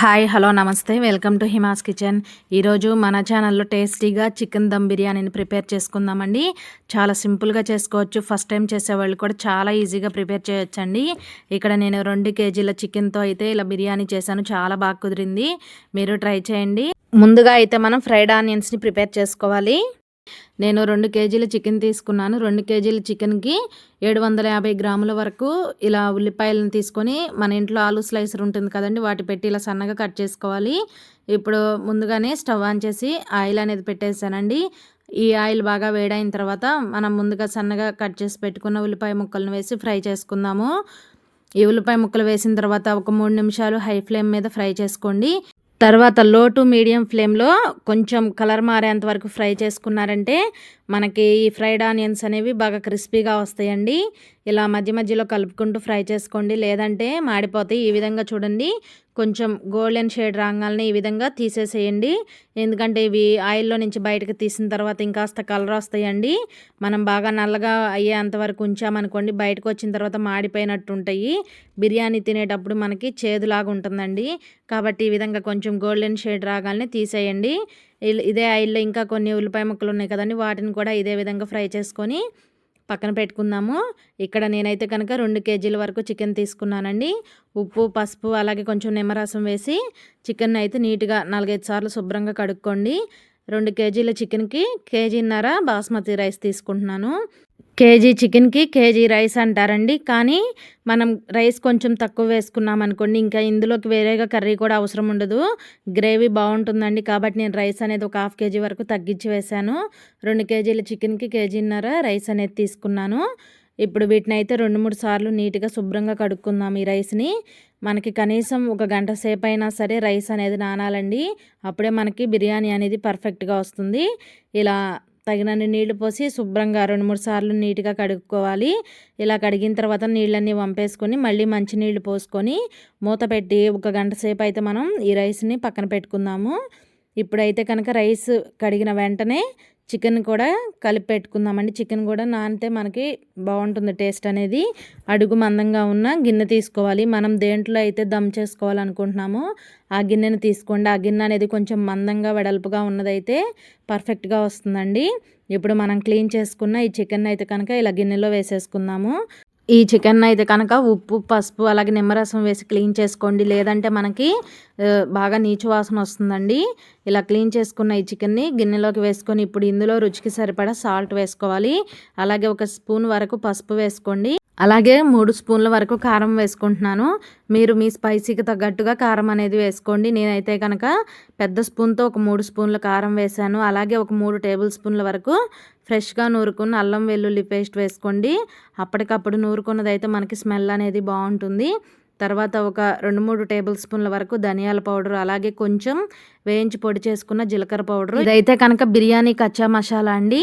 Hi hello నమస్తే welcome to Hima's kitchen. ఈరోజు మన ఛానల్లో టేస్టీగా చికెన్ దమ్ బిర్యానీని ప్రిపేర్ చేసుకుందామండి. చాలా సింపుల్గా చేసుకోవచ్చు. ఫస్ట్ టైం చేసేవాళ్ళు కూడా చాలా ఈజీగా ప్రిపేర్ చేయొచ్చండి. ఇక్కడ నేను 2 కేజీల చికెన్తో అయితే ఇలా బిర్యానీ చేశాను. చాలా బాగా కుదిరింది. మీరు ట్రై చేయండి. ముందుగా అయితే మనం ఫ్రైడ్ ఆనియన్స్ని ప్రిపేర్ చేసుకోవాలి. నేను 2 కేజీల చికెన్ తీసుకున్నాను. 2 కేజీల చికెన్కి 750 గ్రాముల వరకు ఇలా ఉల్లిపాయలను తీసుకొని, మన ఇంట్లో ఆలు స్లైసర్ ఉంటుంది కదండి, వాటి పెట్టి ఇలా సన్నగా కట్ చేసుకోవాలి. ఇప్పుడు ముందుగానే స్టవ్ ఆన్ చేసి ఆయిల్ అనేది పెట్టేసానండి. ఈ ఆయిల్ బాగా వేడైన తర్వాత మనం ముందుగా సన్నగా కట్ చేసి పెట్టుకున్న ఉల్లిపాయ ముక్కలను వేసి ఫ్రై చేసుకుందాము. ఈ ఉల్లిపాయ ముక్కలు వేసిన తర్వాత ఒక 3 నిమిషాలు హై ఫ్లేమ్ మీద ఫ్రై చేసుకోండి. తర్వాత లో టు మీడియం ఫ్లేమ్లో కొంచెం కలర్ మారేంత వరకు ఫ్రై చేసుకున్నారంటే మనకి ఈ ఫ్రైడ్ ఆనియన్స్ అనేవి బాగా క్రిస్పీగా వస్తాయండి. ఇలా మధ్య మధ్యలో కలుపుకుంటూ ఫ్రై చేసుకోండి, లేదంటే మాడిపోతాయి. ఈ విధంగా చూడండి, కొంచెం గోల్డెన్ షేడ్ రాగానే ఈ విధంగా తీసేసేయండి. ఎందుకంటే ఇవి ఆయిల్లో నుంచి బయటకు తీసిన తర్వాత ఇంకాస్త కలర్ వస్తాయండి. మనం బాగా నల్లగా అయ్యేంత వరకు ఉంచామనుకోండి, బయటకు వచ్చిన తర్వాత మాడిపోయినట్టు ఉంటాయి. బిర్యానీ తినేటప్పుడు మనకి చేదులాగా ఉంటుందండి. కాబట్టి ఈ విధంగా కొంచెం గోల్డెన్ షేడ్ రాగానే తీసేయండి. ఇదే ఆయిల్లో ఇంకా కొన్ని ఉల్లిపాయ ముక్కలు ఉన్నాయి కదండి, వాటిని కూడా ఇదే విధంగా ఫ్రై చేసుకొని పక్కన పెట్టుకుందాము. ఇక్కడ నేనైతే కనుక 2 కేజీల వరకు చికెన్ తీసుకున్నానండి. ఉప్పు, పసుపు, అలాగే కొంచెం నిమ్మరసం వేసి చికెన్ అయితే నీట్గా 4-5 సార్లు శుభ్రంగా కడుక్కోండి. 2 కేజీల చికెన్కి 1.5 కేజీన్నర బాస్మతి రైస్ తీసుకుంటున్నాను. కేజీ చికెన్కి కేజీ రైస్ అంటారండి. కానీ మనం రైస్ కొంచెం తక్కువ వేసుకున్నాం అనుకోండి, ఇంకా ఇందులోకి వేరేగా కర్రీ కూడా అవసరం ఉండదు, గ్రేవీ బాగుంటుందండి. కాబట్టి నేను రైస్ అనేది ఒక 1/2 కేజీ వరకు తగ్గించి వేశాను. 2 కేజీల చికెన్కి 1.5 కేజీన్నర రైస్ అనేది తీసుకున్నాను. ఇప్పుడు వీటిని అయితే 2-3 సార్లు నీట్గా శుభ్రంగా కడుక్కుందాం. ఈ రైస్ని మనకి కనీసం 1 గంట సేపు అయినా సరే రైస్ అనేది నానాలండి. అప్పుడే మనకి బిర్యానీ అనేది పర్ఫెక్ట్గా వస్తుంది. ఇలా తగినన్ని నీళ్లు పోసి శుభ్రంగా 2-3 సార్లు నీట్గా కడుక్కోవాలి. ఇలా కడిగిన తర్వాత నీళ్ళన్నీ వంపేసుకొని మళ్ళీ మంచినీళ్ళు పోసుకొని మూత పెట్టి 1 గంట సేపు అయితే మనం ఈ రైస్ని పక్కన పెట్టుకుందాము. ఇప్పుడైతే కనుక రైస్ కడిగిన వెంటనే చికెన్ కూడా కలిపి పెట్టుకుందామండి. చికెన్ కూడా నానితే మనకి బాగుంటుంది టేస్ట్ అనేది. అడుగు మందంగా ఉన్న గిన్నె తీసుకోవాలి. మనం దేంట్లో అయితే దమ్ చేసుకోవాలనుకుంటున్నామో ఆ గిన్నెని తీసుకోండి. ఆ గిన్నె అనేది కొంచెం మందంగా వెడల్పుగా ఉన్నదైతే పర్ఫెక్ట్గా వస్తుందండి. ఇప్పుడు మనం క్లీన్ చేసుకున్న ఈ చికెన్ అయితే కనుక ఇలా గిన్నెలో వేసేసుకుందాము. ఈ చికెన్ అయితే కనుక ఉప్పు, పసుపు, అలాగే నిమ్మరసం వేసి క్లీన్ చేసుకోండి, లేదంటే మనకి బాగా నీచు వాసన వస్తుందండి. ఇలా క్లీన్ చేసుకున్న ఈ చికెన్ని గిన్నెలోకి వేసుకొని ఇప్పుడు ఇందులో రుచికి సరిపడా సాల్ట్ వేసుకోవాలి. అలాగే 1 స్పూన్ వరకు పసుపు వేసుకోండి. అలాగే 3 స్పూన్ల వరకు కారం వేసుకుంటున్నాను. మీరు మీ స్పైసీకి తగ్గట్టుగా కారం అనేది వేసుకోండి. నేనైతే కనుక పెద్ద స్పూన్తో ఒక 3 స్పూన్ల కారం వేశాను. అలాగే ఒక 3 టేబుల్ స్పూన్ల వరకు ఫ్రెష్గా నూరుకున్న అల్లం వెల్లుల్లి పేస్ట్ వేసుకోండి. అప్పటికప్పుడు నూరుకున్నదైతే మనకి స్మెల్ అనేది బాగుంటుంది. తర్వాత ఒక 2-3 టేబుల్ స్పూన్ల వరకు ధనియాల పౌడర్, అలాగే కొంచెం వేయించి పొడి చేసుకున్న జీలకర్ర పౌడర్. ఇదైతే కనుక బిర్యానీ కచ్చా మసాలా అండి.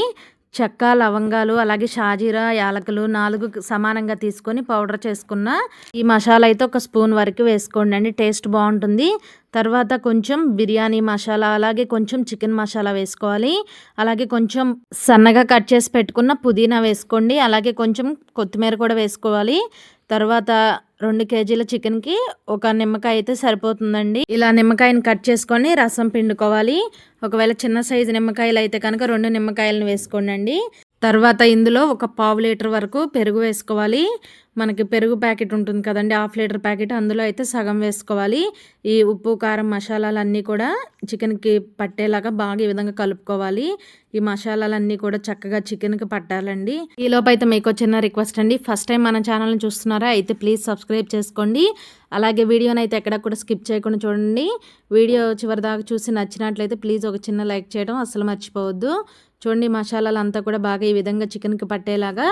చెక్క, లవంగాలు, అలాగే షాజీరా, యాలకులు 4 సమానంగా తీసుకొని పౌడర్ చేసుకున్న ఈ మసాలా అయితే 1 స్పూన్ వరకు వేసుకోండి అండి, టేస్ట్ బాగుంటుంది. తర్వాత కొంచెం బిర్యానీ మసాలా, అలాగే కొంచెం చికెన్ మసాలా వేసుకోవాలి. అలాగే కొంచెం సన్నగా కట్ చేసి పెట్టుకున్న పుదీనా వేసుకోండి. అలాగే కొంచెం కొత్తిమీర కూడా వేసుకోవాలి. తర్వాత 2 కేజీల చికెన్కి 1 నిమ్మకాయ అయితే సరిపోతుందండి. ఇలా నిమ్మకాయని కట్ చేసుకొని రసం పిండుకోవాలి. ఒకవేళ చిన్న సైజు నిమ్మకాయలు అయితే కనుక 2 నిమ్మకాయలను వేసుకోండి. తర్వాత ఇందులో 1/4 లీటర్ వరకు పెరుగు వేసుకోవాలి. మనకి పెరుగు ప్యాకెట్ ఉంటుంది కదండి, 1/2 లీటర్ ప్యాకెట్, అందులో అయితే సగం వేసుకోవాలి. ఈ ఉప్పు, కారం, మసాలాలన్నీ కూడా చికెన్కి పట్టేలాగా బాగా ఈ విధంగా కలుపుకోవాలి. ఈ మసాలాలన్నీ కూడా చక్కగా చికెన్కి పట్టాలండి. ఈలోపు అయితే మీకు చిన్న రిక్వెస్ట్ అండి, ఫస్ట్ టైం మన ఛానల్ని చూస్తున్నారా అయితే ప్లీజ్ సబ్స్క్రైబ్ చేసుకోండి. అలాగే వీడియోని అయితే ఎక్కడ కూడా స్కిప్ చేయకుండా చూడండి. వీడియో చివరి దాకా చూసి నచ్చినట్లయితే ప్లీజ్ ఒక చిన్న లైక్ చేయడం అసలు మర్చిపోవద్దు. చూడండి, మసాలాలు అంతా కూడా బాగా ఈ విధంగా చికెన్కి పట్టేలాగా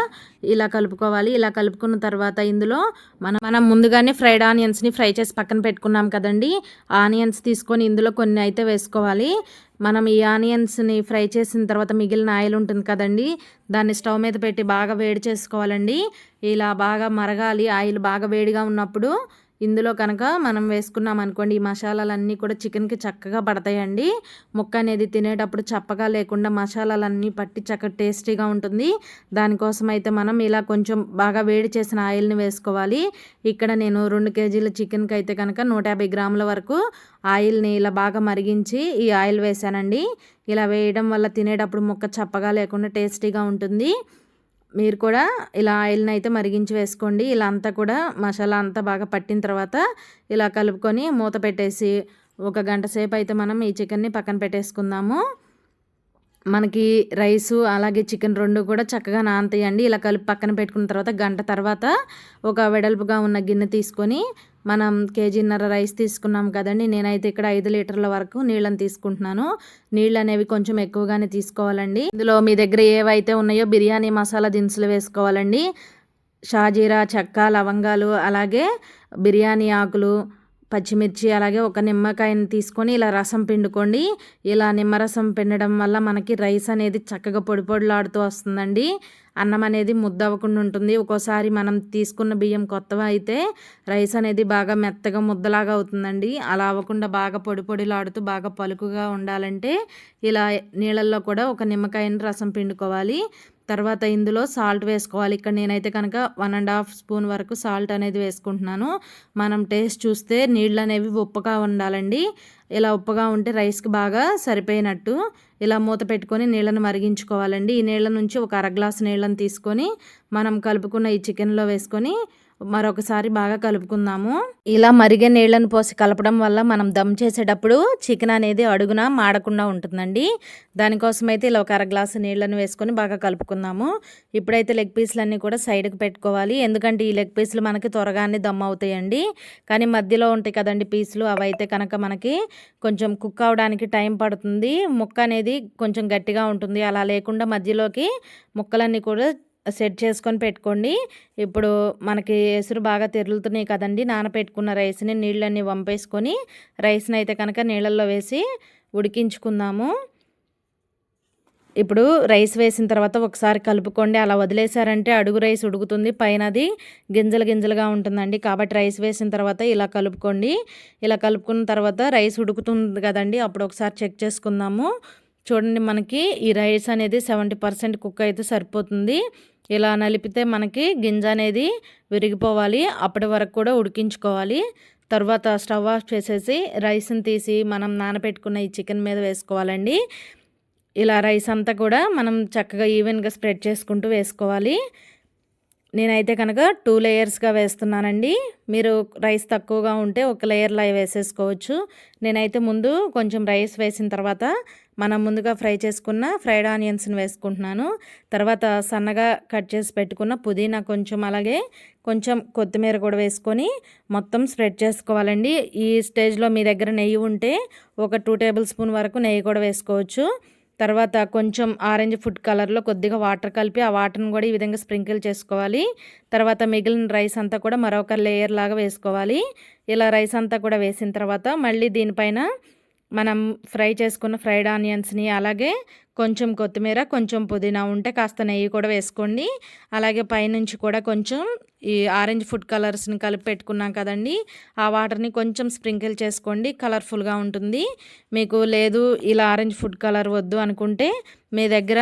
ఇలా కలుపుకోవాలి. ఇలా కలుపుకున్న తర్వాత ఇందులో మనం ముందుగానే ఫ్రైడ్ ఆనియన్స్ని ఫ్రై చేసి పక్కన పెట్టుకున్నాం కదండి, ఆనియన్స్ తీసుకొని ఇందులో కొన్ని అయితే వేసుకోవాలి. మనం ఈ ఆనియన్స్ని ఫ్రై చేసిన తర్వాత మిగిలిన ఆయిల్ ఉంటుంది కదండి, దాన్ని స్టవ్ మీద పెట్టి బాగా వేడి చేసుకోవాలండి. ఇలా బాగా మరగాలి. ఆయిల్ బాగా వేడిగా ఉన్నప్పుడు ఇందులో కనుక మనం వేసుకున్నాం అనుకోండి, ఈ మసాలాలన్నీ కూడా చికెన్కి చక్కగా పడతాయండి. ముక్క అనేది తినేటప్పుడు చప్పగా లేకుండా మసాలాలన్నీ పట్టి చక్కగా టేస్టీగా ఉంటుంది. దానికోసం అయితే మనం ఇలా కొంచెం బాగా వేడి చేసిన ఆయిల్ని వేసుకోవాలి. ఇక్కడ నేను 2 కేజీల చికెన్కి అయితే కనుక 150 గ్రాముల వరకు ఆయిల్ని ఇలా బాగా మరిగించి ఈ ఆయిల్ వేసానండి. ఇలా వేయడం వల్ల తినేటప్పుడు ముక్క చప్పగా లేకుండా టేస్టీగా ఉంటుంది. మీరు కూడా ఇలా ఆయిల్ని అయితే మరిగించి వేసుకోండి. ఇలా అంతా కూడా మసాలా అంతా బాగా పట్టిన తర్వాత ఇలా కలుపుకొని మూత పెట్టేసి ఒక గంట సేపు అయితే మనం ఈ చికెన్ని పక్కన పెట్టేసుకుందాము. మనకి రైసు అలాగే చికెన్ 2 కూడా చక్కగా నానతాయండి. ఇలా కలిపి పక్కన పెట్టుకున్న తర్వాత గంట తర్వాత ఒక వెడల్పుగా ఉన్న గిన్నె తీసుకొని మనం కేజీన్నర రైస్ తీసుకున్నాం కదండి. నేనైతే ఇక్కడ 5 లీటర్ల వరకు నీళ్ళని తీసుకుంటున్నాను. నీళ్ళు అనేవి కొంచెం ఎక్కువగానే తీసుకోవాలండి. ఇందులో మీ దగ్గర ఏవైతే ఉన్నాయో బిర్యానీ మసాలా దినుసులు వేసుకోవాలండి. షాజీరా, చెక్క, లవంగాలు, అలాగే బిర్యానీ ఆకులు, పచ్చిమిర్చి, అలాగే ఒక నిమ్మకాయని తీసుకొని ఇలా రసం పిండుకోండి. ఇలా నిమ్మరసం పిండడం వల్ల మనకి రైస్ అనేది చక్కగా పొడి పొడిలాడుతూ వస్తుందండి. అన్నం అనేది ముద్ద అవ్వకుండా ఉంటుంది. ఒక్కోసారి మనం తీసుకున్న బియ్యం కొత్తవి అయితే రైస్ అనేది బాగా మెత్తగా ముద్దలాగా అవుతుందండి. అలా అవ్వకుండా బాగా పొడి పొడిలాడుతూ బాగా పలుకుగా ఉండాలంటే ఇలా నీళ్ళల్లో కూడా ఒక నిమ్మకాయని రసం పిండుకోవాలి. తర్వాత ఇందులో సాల్ట్ వేసుకోవాలి. ఇక్కడ నేనైతే కనుక 1½ స్పూన్ వరకు సాల్ట్ అనేది వేసుకుంటున్నాను. మనం టేస్ట్ చూస్తే నీళ్ళు అనేవి ఉప్పగా ఉండాలండి. ఇలా ఉప్పగా ఉంటే రైస్కి బాగా సరిపోయినట్టు. ఇలా మూత పెట్టుకొని నీళ్ళను మరిగించుకోవాలండి. ఈ నీళ్ళ నుంచి ఒక అర గ్లాసు నీళ్ళని తీసుకొని మనం కలుపుకున్న ఈ చికెన్లో వేసుకొని మరొకసారి బాగా కలుపుకుందాము. ఇలా మరిగే నీళ్ళను పోసి కలపడం వల్ల మనం దమ్ చేసేటప్పుడు చికెన్ అనేది అడుగున మాడకుండా ఉంటుందండి. దానికోసం అయితే ఇలా ఒక అర గ్లాసు నీళ్ళను వేసుకొని బాగా కలుపుకుందాము. ఇప్పుడైతే లెగ్ పీసులన్నీ కూడా సైడ్కి పెట్టుకోవాలి. ఎందుకంటే ఈ లెగ్ పీసులు మనకి త్వరగానే దమ్ అవుతాయండి. కానీ మధ్యలో ఉంటాయి కదండి పీసులు, అవైతే కనుక మనకి కొంచెం కుక్ అవడానికి టైం పడుతుంది. ముక్క అనేది కొంచెం గట్టిగా ఉంటుంది. అలా లేకుండా మధ్యలోకి ముక్కలన్నీ కూడా సెట్ చేసుకొని పెట్టుకోండి. ఇప్పుడు మనకి ఎసురు బాగా తెరులుతున్నాయి కదండి. నానపెట్టుకున్న రైస్ని నీళ్ళన్నీ వంపేసుకొని రైస్ని అయితే కనుక నీళ్ళల్లో వేసి ఉడికించుకుందాము. ఇప్పుడు రైస్ వేసిన తర్వాత ఒకసారి కలుపుకోండి. అలా వదిలేసారంటే అడుగు రైస్ ఉడుకుతుంది, పైన అది గింజలు గింజలుగా ఉంటుందండి. కాబట్టి రైస్ వేసిన తర్వాత ఇలా కలుపుకోండి. ఇలా కలుపుకున్న తర్వాత రైస్ ఉడుకుతుంది కదండి, అప్పుడు ఒకసారి చెక్ చేసుకుందాము. చూడండి, మనకి ఈ రైస్ అనేది 70% కుక్ అయితే సరిపోతుంది. ఇలా నలిపితే మనకి గింజ అనేది విరిగిపోవాలి. అప్పటి వరకు కూడా ఉడికించుకోవాలి. తర్వాత స్టవ్ ఆఫ్ చేసేసి రైస్ని తీసి మనం నానబెట్టుకున్న ఈ చికెన్ మీద వేసుకోవాలండి. ఇలా రైస్ అంతా కూడా మనం చక్కగా ఈవెన్గా స్ప్రెడ్ చేసుకుంటూ వేసుకోవాలి. నేనైతే కనుక 2 లేయర్స్గా వేస్తున్నానండి. మీరు రైస్ తక్కువగా ఉంటే ఒక లేయర్లా వేసేసుకోవచ్చు. నేనైతే ముందు కొంచెం రైస్ వేసిన తర్వాత మనం ముందుగా ఫ్రై చేసుకున్న ఫ్రైడ్ ఆనియన్స్ని వేసుకుంటున్నాను. తర్వాత సన్నగా కట్ చేసి పెట్టుకున్న పుదీనా కొంచెం, అలాగే కొంచెం కొత్తిమీర కూడా వేసుకొని మొత్తం స్ప్రెడ్ చేసుకోవాలండి. ఈ స్టేజ్లో మీ దగ్గర నెయ్యి ఉంటే ఒక 2 టేబుల్ స్పూన్ వరకు నెయ్యి కూడా వేసుకోవచ్చు. తర్వాత కొంచెం ఆరెంజ్ ఫుడ్ కలర్లో కొద్దిగా వాటర్ కలిపి ఆ వాటర్ని కూడా ఈ విధంగా స్ప్రింకిల్ చేసుకోవాలి. తర్వాత మిగిలిన రైస్ అంతా కూడా మరొక లేయర్ లాగా వేసుకోవాలి. ఇలా రైస్ అంతా కూడా వేసిన తర్వాత మళ్ళీ దీనిపైన మనం ఫ్రై చేసుకున్న ఫ్రైడ్ ఆనియన్స్ని, అలాగే కొంచెం కొత్తిమీర, కొంచెం పుదీనా ఉంటే కాస్త నెయ్యి కూడా వేసుకోండి. అలాగే పైనుంచి కూడా కొంచెం ఈ ఆరెంజ్ ఫుడ్ కలర్స్ని కలిపి పెట్టుకున్నాం కదండి, ఆ వాటర్ని కొంచెం స్ప్రింకిల్ చేసుకోండి. కలర్ఫుల్గా ఉంటుంది. మీకు లేదు ఇలా ఆరెంజ్ ఫుడ్ కలర్ వద్దు అనుకుంటే మీ దగ్గర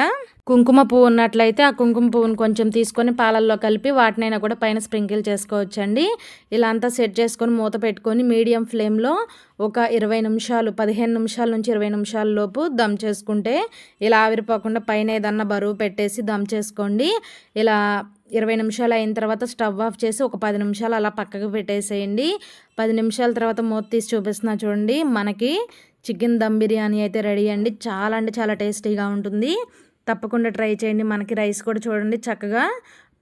కుంకుమ పువ్వు ఉన్నట్లయితే ఆ కుంకుమ పువ్వును కొంచెం తీసుకొని పాలల్లో కలిపి వాటినైనా కూడా పైన స్ప్రింకిల్ చేసుకోవచ్చండి. ఇలా అంతా సెట్ చేసుకొని మూత పెట్టుకొని మీడియం ఫ్లేమ్లో ఒక 20 నిమిషాలు, 15 నిమిషాల నుంచి 20 నిమిషాల లోపు దమ్ చేసుకుంటే ఇలా ఆవిరిపోకుండా పైన ఏదన్నా బరువు పెట్టేసి దమ్ చేసుకోండి. ఇలా 20 నిమిషాలు అయిన తర్వాత స్టవ్ ఆఫ్ చేసి ఒక 10 నిమిషాలు అలా పక్కకు పెట్టేసేయండి. 10 నిమిషాల తర్వాత మూత తీసి చూపిస్తున్నా చూడండి, మనకి చికెన్ దమ్ బిర్యానీ అయితే రెడీ అండి. చాలా అంటే చాలా టేస్టీగా ఉంటుంది. తప్పకుండా ట్రై చేయండి. మనకి రైస్ కూడా చూడండి చక్కగా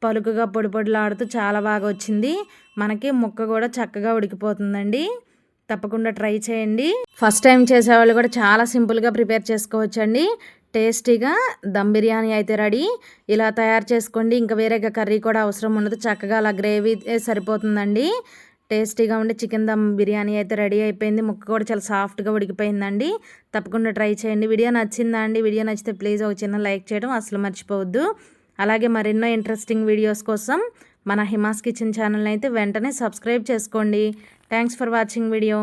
పలుకుగా పొడి పొడిలాడుతూ చాలా బాగా వచ్చింది. మనకి ముక్క కూడా చక్కగా ఉడికిపోతుందండి. తప్పకుండా ట్రై చేయండి. ఫస్ట్ టైం చేసేవాళ్ళు కూడా చాలా సింపుల్గా ప్రిపేర్ చేసుకోవచ్చండి. టేస్టీగా దమ్ బిర్యానీ అయితే రెడీ. ఇలా తయారు చేసుకోండి. ఇంకా వేరేగా కర్రీ కూడా అవసరం ఉండదు. చక్కగా అలా గ్రేవీ సరిపోతుందండి. టేస్టీగా ఉండే చికెన్ దమ్ బిర్యానీ అయితే రెడీ అయిపోయింది. ముక్క కూడా చాలా సాఫ్ట్గా ఉడికిపోయిందండి. తప్పకుండా ట్రై చేయండి. వీడియో నచ్చిందా అండి? వీడియో నచ్చితే ప్లీజ్ ఒక చిన్న లైక్ చేయడం అసలు మర్చిపోవద్దు. అలాగే మరెన్నో ఇంట్రెస్టింగ్ వీడియోస్ కోసం మన హిమాస్ కిచెన్ ఛానల్ని అయితే వెంటనే సబ్స్క్రైబ్ చేసుకోండి. Thanks for watching video.